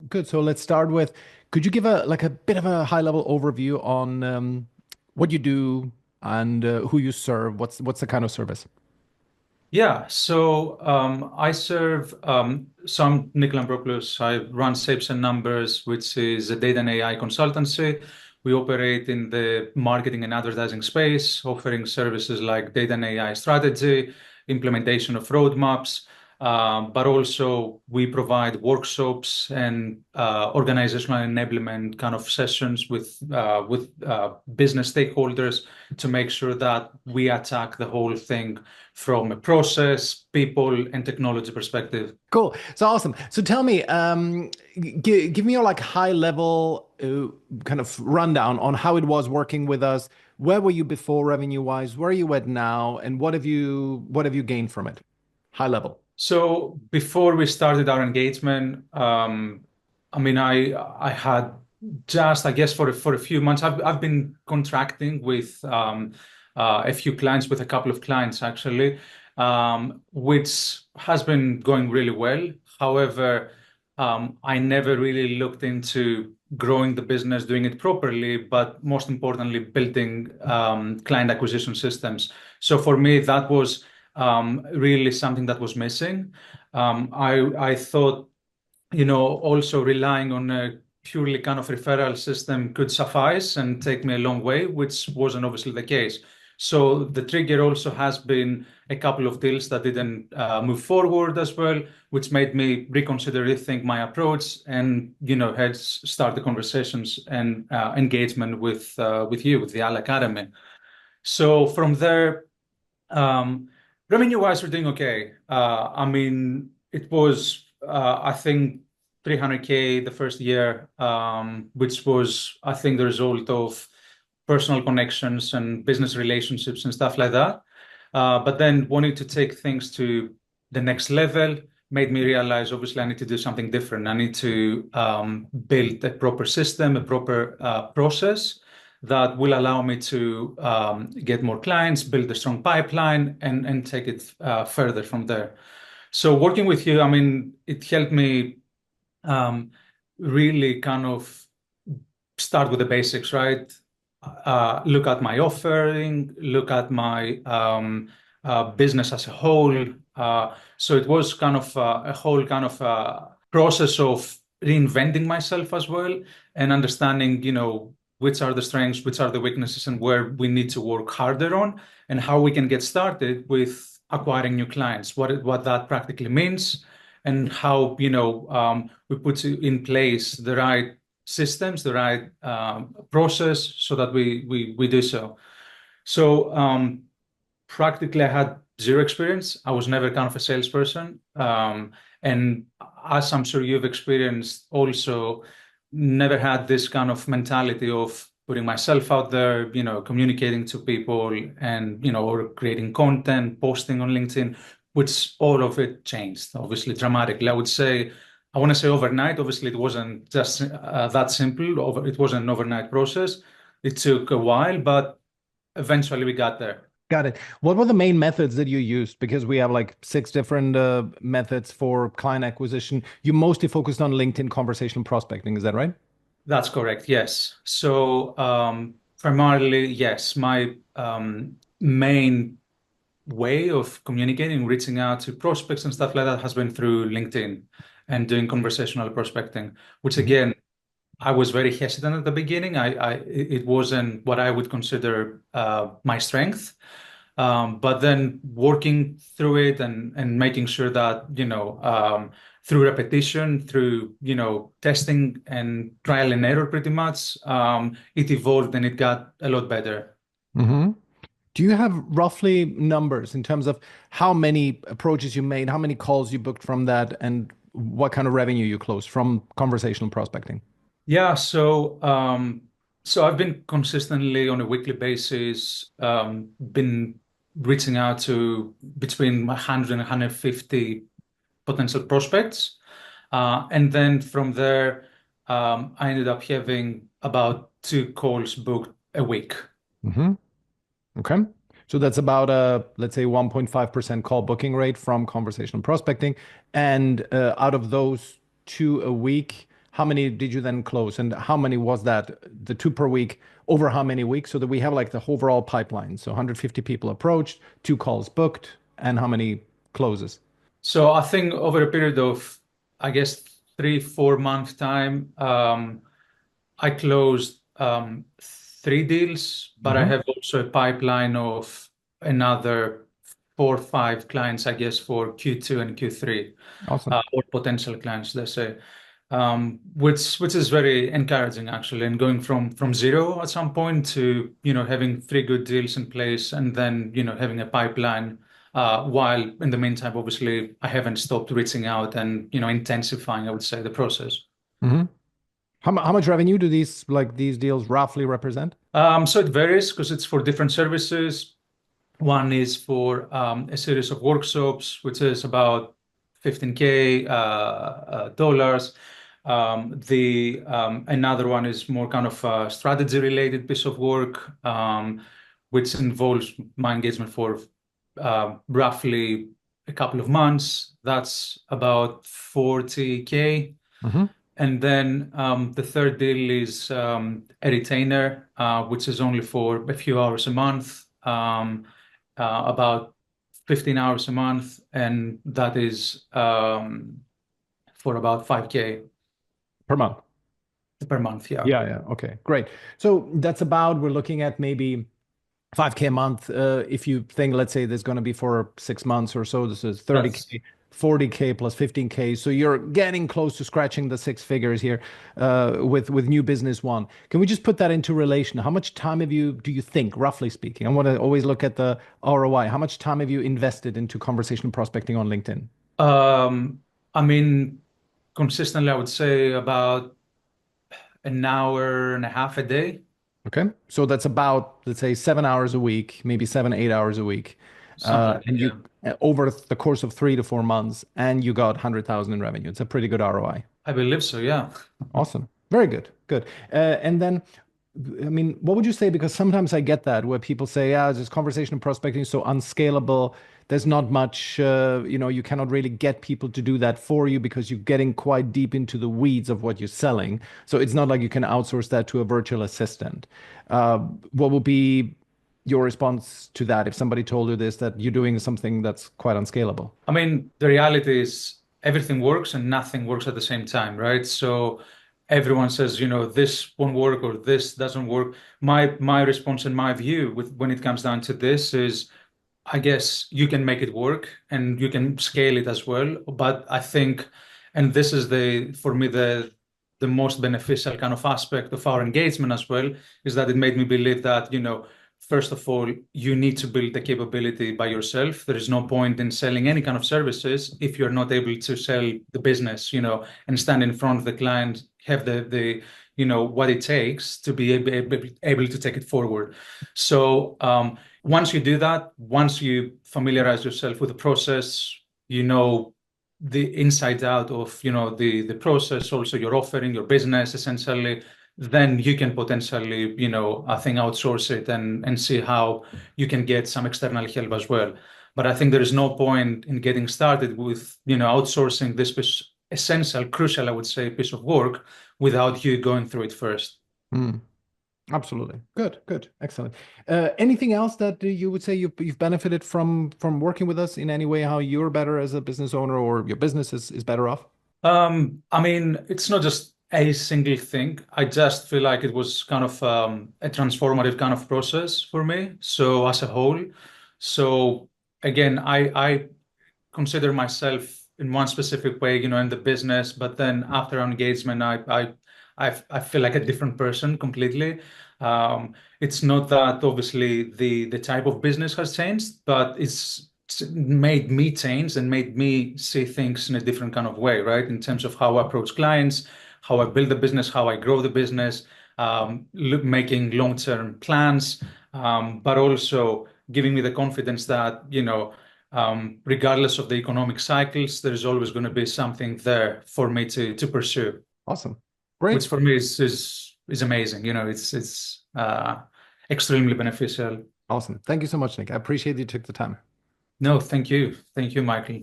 good. So let's start with, could you give a bit of a high level overview on what you do and who you serve? What's the kind of service? Yeah, so I serve some Nik L. I run Shapes and Numbers, which is a data and AI consultancy. We operate in the marketing and advertising space, offering services like data and AI strategy, implementation of roadmaps, but also we provide workshops and organizational enablement kind of sessions with business stakeholders to make sure that we attack the whole thing from a process, people, and technology perspective. Cool. So awesome. So tell me, give me your like high level kind of rundown on how it was working with us. Where were you before revenue wise? Where are you at now? And what have you gained from it? High level. So before we started our engagement, I had just, I guess, for a few months, I've been contracting with a few clients, with a couple of clients actually, which has been going really well. However, I never really looked into growing the business, doing it properly, but most importantly, building client acquisition systems. So for me, that was really something that was missing. I thought, also relying on a purely kind of referral system could suffice and take me a long way, which wasn't obviously the case. So the trigger also has been a couple of deals that didn't move forward as well, which made me reconsider, rethink my approach, and had start the conversations and engagement with you, with the Al Academy. So from there, revenue-wise, we're doing okay. It was, I think, 300K the first year, which was, I think, the result of personal connections and business relationships and stuff like that. But then wanting to take things to the next level made me realize, obviously, I need to do something different. I need to build a proper system, a proper process that will allow me to get more clients, build a strong pipeline, and take it further from there. So working with you, it helped me um, really kind of start with the basics, right? Look at my offering, look at my business as a whole. So it was kind of a whole kind of process of reinventing myself as well, and understanding, which are the strengths, which are the weaknesses, and where we need to work harder on, and how we can get started with acquiring new clients, what that practically means, and how, we put in place the right systems, the right process so that we do so. So practically, I had zero experience. I was never kind of a salesperson. And as I'm sure you've experienced also, never had this kind of mentality of putting myself out there, communicating to people and, or creating content, posting on LinkedIn, which all of it changed, obviously, dramatically. I want to say overnight. Obviously, it wasn't just that simple. It wasn't an overnight process. It took a while, but eventually we got there. Got it. What were the main methods that you used? Because we have like six different methods for client acquisition. You mostly focused on LinkedIn conversational prospecting, is that right? That's correct. Yes. So primarily, yes, my main way of communicating, reaching out to prospects and stuff like that has been through LinkedIn and doing conversational prospecting, which Mhm. again, I was very hesitant at the beginning. It wasn't what I would consider my strength. But then working through it and making sure that, through repetition, through, testing and trial and error pretty much, it evolved and it got a lot better. Mhm. Do you have roughly numbers in terms of how many approaches you made, how many calls you booked from that, and what kind of revenue you closed from conversational prospecting? Yeah, so I've been consistently on a weekly basis, been reaching out to between 100 and 150 potential prospects. And then from there, I ended up having about two calls booked a week. Hmm. Okay. So that's about a, let's say, 1.5% call booking rate from conversational prospecting. And out of those two a week, how many did you then close? And how many was that, the two per week, over how many weeks? So that we have like the overall pipeline. So 150 people approached, two calls booked, and how many closes? So I think over a period of, I guess, 3, 4 month time, I closed three deals, but I Hmm. have also a pipeline of another 4, 5 clients, I guess, for Q2 and Q3, Awesome. or potential clients, let's say, which is very encouraging actually. And going from zero at some point to having three good deals in place, and then having a pipeline. While in the meantime, obviously, I haven't stopped reaching out and intensifying, I would say, the process. Hmm. How much revenue do these deals roughly represent? So it varies because it's for different services. One is for a series of workshops, which is about 15K dollars. The Another one is more kind of a strategy related piece of work, which involves my engagement for roughly a couple of months. That's about 40K. Hmm. And then the third deal is a retainer, which is only for a few hours a month, about 15 hours a month, and that is for about 5K Per month. per month. Yeah, Yeah, yeah. Okay, great. So that's about, we're looking at maybe 5K a month. If you think, let's say there's going to be for 6 months or so, this is that's 30K, 40K plus 15K. So you're getting close to scratching the six figures here with new business one. Can we just put that into relation? How much time do you think, roughly speaking? I want to always look at the ROI. How much time have you invested into conversation prospecting on LinkedIn? I mean, consistently, I would say about an hour and a half a day, Okay. So that's about, let's say, 7 hours a week, maybe 7, 8 hours a week. something like that. And you, Yeah, over the course of 3 to 4 months, and you got 100,000 in revenue. It's a pretty good ROI. I believe so. Yeah. Awesome. Very good. Good. And then, I mean, what would you say? Because sometimes I get that where people say, yeah, this conversation prospecting is so unscalable. There's not much, you cannot really get people to do that for you because you're getting quite deep into the weeds of what you're selling. So it's not like you can outsource that to a virtual assistant. What would be your response to that if somebody told you this, that you're doing something that's quite unscalable? I mean, the reality is everything works and nothing works at the same time, right? So everyone says, this won't work or this doesn't work. My response and my view with when it comes down to this is I guess you can make it work and you can scale it as well. But I think, and this is for me, the most beneficial kind of aspect of our engagement as well, is that it made me believe that, first of all, you need to build the capability by yourself. There is no point in selling any kind of services if you're not able to sell the business, and stand in front of the client, have what it takes to be able to take it forward. So, once you do that, once you familiarize yourself with the process, you know the inside out of the process, also your offering, your business, essentially, then you can potentially, I think outsource it and see how you can get some external help as well. But I think there is no point in getting started with outsourcing this essential, crucial, I would say, piece of work without you going through it first. Hmm. Absolutely. Good, good. Excellent. Anything else that you would say you've benefited from working with us in any way, how you're better as a business owner or your business is better off? I mean, it's not just a single thing. I just feel like it was kind of a transformative kind of process for me. So as a whole, so again, I consider myself in one specific way, in the business, but then after our engagement, I feel like a different person completely. It's not that obviously the type of business has changed, but it's made me change and made me see things in a different kind of way, right? In terms of how I approach clients, how I build the business, how I grow the business, making long-term plans, but also giving me the confidence that, regardless of the economic cycles, there's always going to be something there for me to pursue, Awesome. which Great. for me is amazing. It's extremely beneficial. Awesome. Thank you so much, Nick. I appreciate you took the time. No, thank you, Michael.